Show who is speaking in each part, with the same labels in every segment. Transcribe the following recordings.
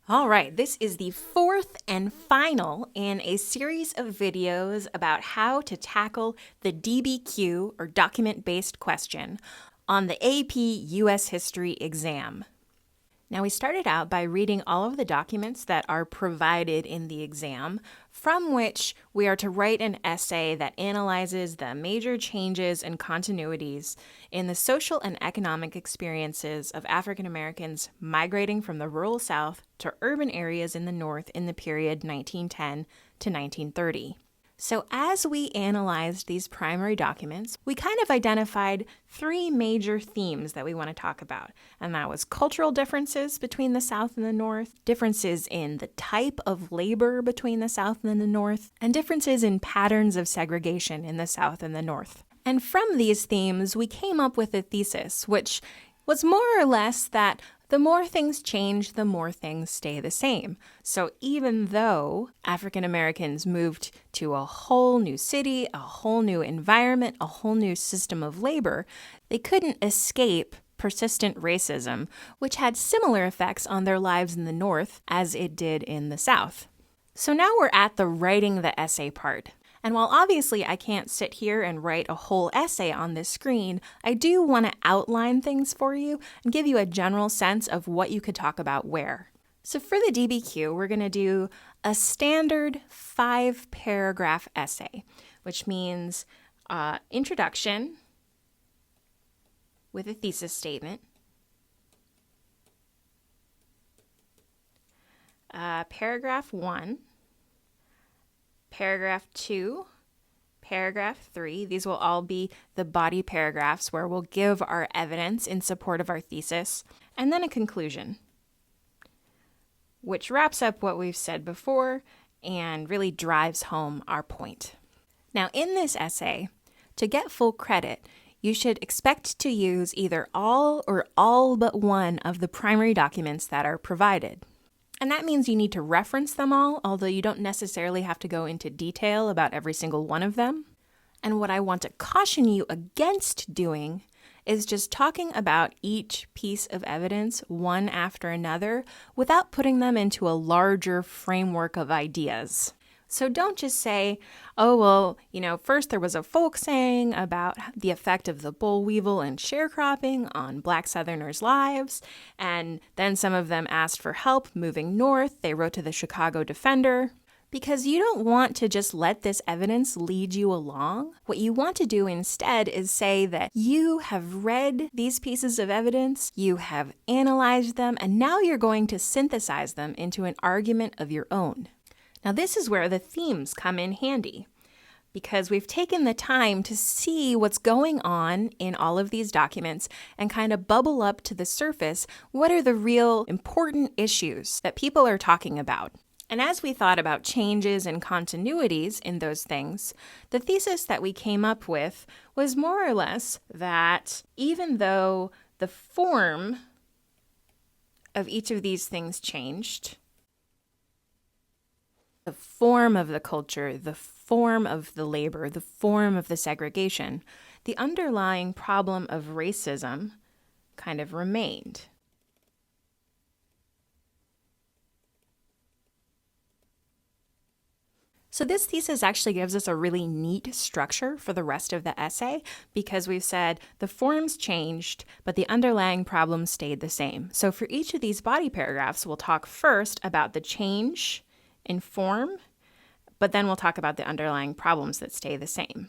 Speaker 1: All right, this is the fourth and final in a series of videos about how to tackle the DBQ, or document-based question, on the AP US History exam. Now, we started out by reading all of the documents that are provided in the exam, from which we are to write an essay that analyzes the major changes and continuities in the social and economic experiences of African Americans migrating from the rural South to urban areas in the North in the period 1910 to 1930. So as we analyzed these primary documents, we kind of identified three major themes that we want to talk about. And that was cultural differences between the South and the North, differences in the type of labor between the South and the North, and differences in patterns of segregation in the South and the North. And from these themes, we came up with a thesis, which was more or less that the more things change, the more things stay the same. So even though African Americans moved to a whole new city, a whole new environment, a whole new system of labor, they couldn't escape persistent racism, which had similar effects on their lives in the North as it did in the South. So now we're at the writing the essay part. And while obviously I can't sit here and write a whole essay on this screen, I do want to outline things for you and give you a general sense of what you could talk about where. So for the DBQ, we're going to do a standard 5-paragraph essay, which means introduction with a thesis statement, paragraph 1, Paragraph 2, Paragraph 3, these will all be the body paragraphs where we'll give our evidence in support of our thesis, and then a conclusion, which wraps up what we've said before and really drives home our point. Now, in this essay, to get full credit, you should expect to use either all or all but one of the primary documents that are provided. And that means you need to reference them all, although you don't necessarily have to go into detail about every single one of them. And what I want to caution you against doing is just talking about each piece of evidence one after another without putting them into a larger framework of ideas. So don't just say, oh, well, first there was a folk saying about the effect of the boll weevil and sharecropping on Black Southerners' lives, and then some of them asked for help moving north. They wrote to the Chicago Defender. Because you don't want to just let this evidence lead you along. What you want to do instead is say that you have read these pieces of evidence, you have analyzed them, and now you're going to synthesize them into an argument of your own. Now, this is where the themes come in handy, because we've taken the time to see what's going on in all of these documents and kind of bubble up to the surface what are the real important issues that people are talking about. And as we thought about changes and continuities in those things, the thesis that we came up with was more or less that even though the form of each of these things changed, the form of the culture, the form of the labor, the form of the segregation, the underlying problem of racism kind of remained. So this thesis actually gives us a really neat structure for the rest of the essay because we've said the forms changed, but the underlying problem stayed the same. So for each of these body paragraphs, we'll talk first about the change in form, but then we'll talk about the underlying problems that stay the same.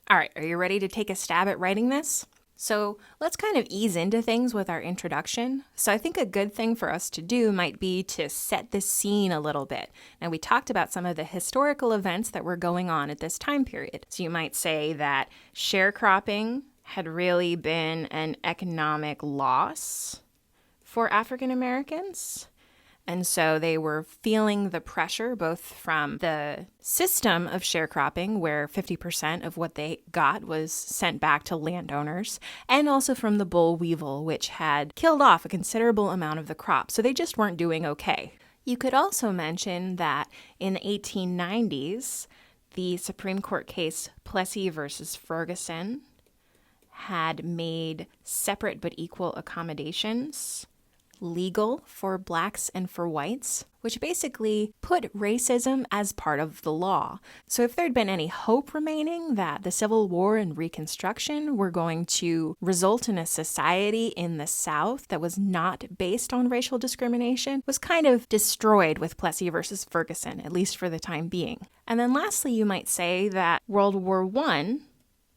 Speaker 1: All right, are you ready to take a stab at writing this? So let's kind of ease into things with our introduction. So I think a good thing for us to do might be to set the scene a little bit. And we talked about some of the historical events that were going on at this time period. So you might say that sharecropping had really been an economic loss for African Americans. And so they were feeling the pressure both from the system of sharecropping, where 50% of what they got was sent back to landowners, and also from the boll weevil, which had killed off a considerable amount of the crop. So they just weren't doing okay. You could also mention that in the 1890s, the Supreme Court case Plessy versus Ferguson had made separate but equal accommodations legal for blacks and for whites, which basically put racism as part of the law. So if there'd been any hope remaining that the Civil War and Reconstruction were going to result in a society in the South that was not based on racial discrimination, was kind of destroyed with Plessy versus Ferguson, at least for the time being. And then lastly, you might say that World War I,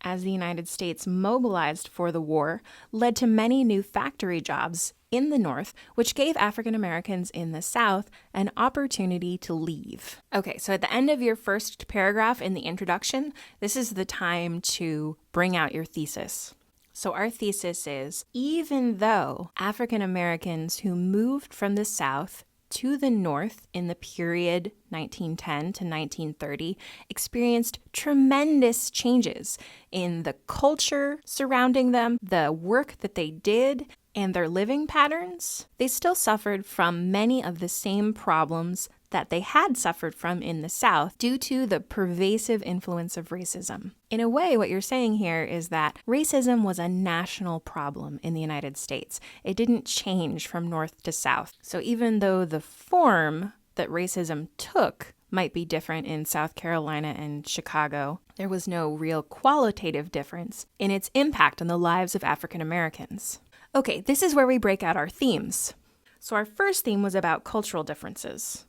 Speaker 1: as the United States mobilized for the war, led to many new factory jobs in the North, which gave African Americans in the South an opportunity to leave. Okay, so at the end of your first paragraph in the introduction, this is the time to bring out your thesis. So our thesis is, even though African Americans who moved from the South to the North in the period 1910 to 1930 experienced tremendous changes in the culture surrounding them, the work that they did, and their living patterns, they still suffered from many of the same problems that they had suffered from in the South due to the pervasive influence of racism. In a way, what you're saying here is that racism was a national problem in the United States. It didn't change from North to South. So even though the form that racism took might be different in South Carolina and Chicago, there was no real qualitative difference in its impact on the lives of African Americans. Okay, this is where we break out our themes. So our first theme was about cultural differences.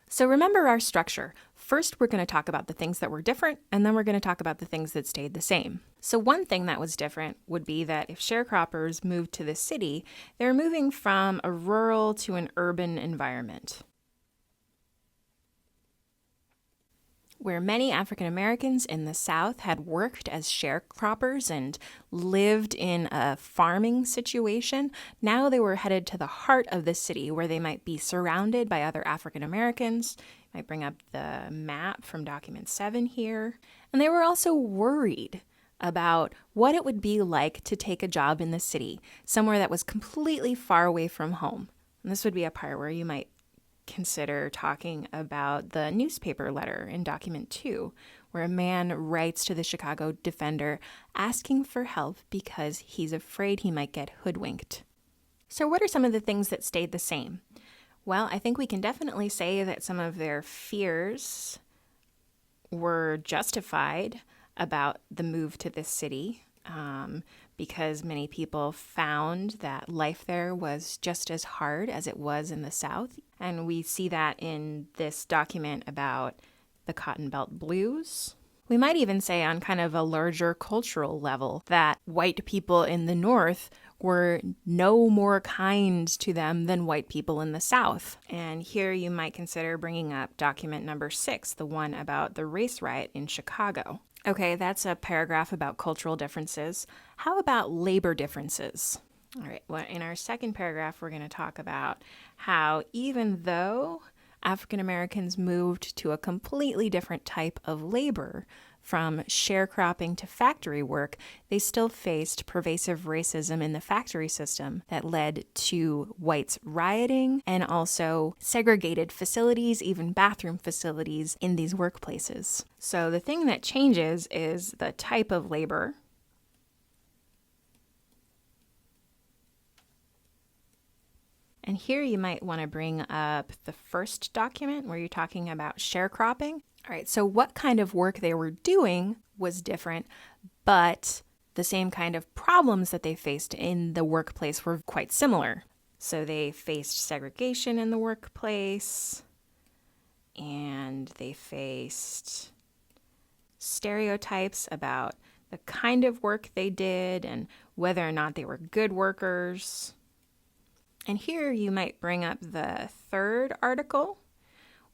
Speaker 1: So remember our structure. First, we're going to talk about the things that were different, and then we're going to talk about the things that stayed the same. So one thing that was different would be that if sharecroppers moved to the city, they were moving from a rural to an urban environment, where many African Americans in the South had worked as sharecroppers and lived in a farming situation. Now they were headed to the heart of the city where they might be surrounded by other African Americans. I bring up the map from document 7 here. And they were also worried about what it would be like to take a job in the city, somewhere that was completely far away from home. And this would be a part where you might consider talking about the newspaper letter in document 2, where a man writes to the Chicago Defender asking for help because he's afraid he might get hoodwinked. So what are some of the things that stayed the same? Well, I think we can definitely say that some of their fears were justified about the move to this city, because many people found that life there was just as hard as it was in the South. And we see that in this document about the Cotton Belt Blues. We might even say on kind of a larger cultural level that white people in the North were no more kind to them than white people in the South. And here you might consider bringing up document number 6, the one about the race riot in Chicago. Okay, that's a paragraph about cultural differences. How about labor differences? All right, well, in our second paragraph, we're going to talk about how even though African Americans moved to a completely different type of labor, from sharecropping to factory work, they still faced pervasive racism in the factory system that led to whites rioting and also segregated facilities, even bathroom facilities in these workplaces. So the thing that changes is the type of labor. And here you might want to bring up the first document where you're talking about sharecropping. All right, so what kind of work they were doing was different, but the same kind of problems that they faced in the workplace were quite similar. So they faced segregation in the workplace, and they faced stereotypes about the kind of work they did and whether or not they were good workers. And here you might bring up the third article,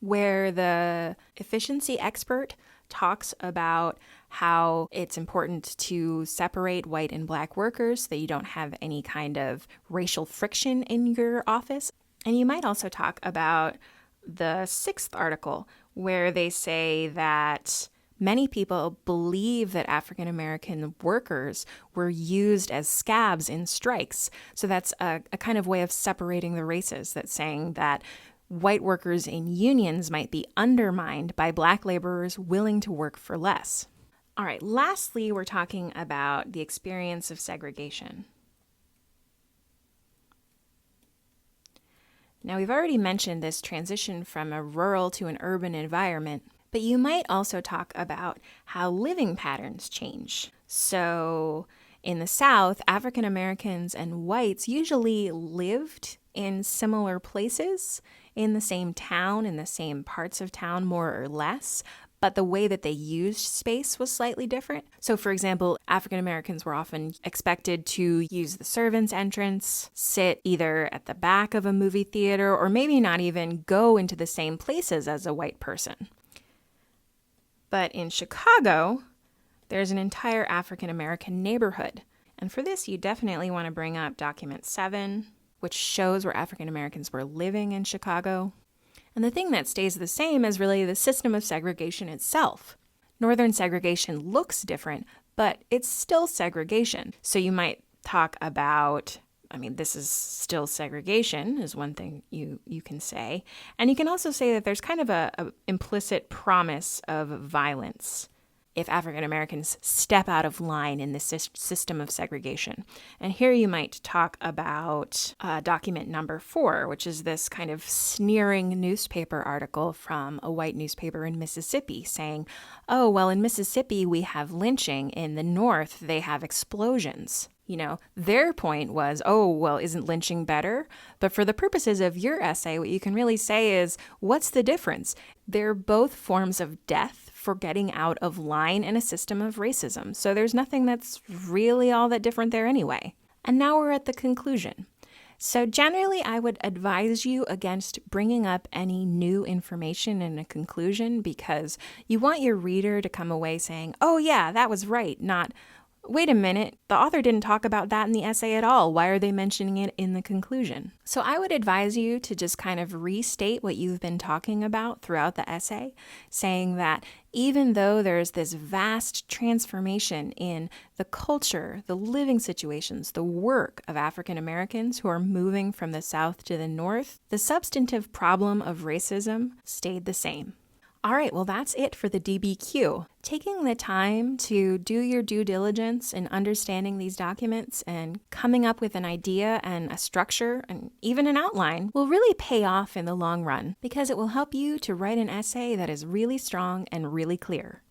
Speaker 1: where the efficiency expert talks about how it's important to separate white and black workers so that you don't have any kind of racial friction in your office. And you might also talk about the 6th article, where they say that many people believe that African American workers were used as scabs in strikes. So that's a kind of way of separating the races, that's saying that white workers in unions might be undermined by black laborers willing to work for less. All right, lastly, we're talking about the experience of segregation. Now, we've already mentioned this transition from a rural to an urban environment, but you might also talk about how living patterns change. So, in the South, African Americans and whites usually lived in similar places, in the same town, in the same parts of town, more or less, but the way that they used space was slightly different. So, for example, African Americans were often expected to use the servants' entrance, sit either at the back of a movie theater, or maybe not even go into the same places as a white person. But in Chicago, there's an entire African American neighborhood. And for this, you definitely want to bring up document 7, which shows where African Americans were living in Chicago. And the thing that stays the same is really the system of segregation itself. Northern segregation looks different, but it's still segregation. So you might talk about, this is still segregation is one thing you can say. And you can also say that there's kind of a implicit promise of violence if African Americans step out of line in this system of segregation. And here you might talk about document number 4, which is this kind of sneering newspaper article from a white newspaper in Mississippi saying, oh, well, in Mississippi we have lynching. In the North, they have explosions. Their point was, oh, well, isn't lynching better? But for the purposes of your essay, what you can really say is, what's the difference? They're both forms of death for getting out of line in a system of racism. So there's nothing that's really all that different there anyway. And now we're at the conclusion. So generally, I would advise you against bringing up any new information in a conclusion because you want your reader to come away saying, oh yeah, that was right, not, wait a minute, the author didn't talk about that in the essay at all. Why are they mentioning it in the conclusion? So I would advise you to just kind of restate what you've been talking about throughout the essay, saying that even though there's this vast transformation in the culture, the living situations, the work of African Americans who are moving from the South to the North, the substantive problem of racism stayed the same. All right, well, that's it for the DBQ. Taking the time to do your due diligence in understanding these documents and coming up with an idea and a structure and even an outline will really pay off in the long run because it will help you to write an essay that is really strong and really clear.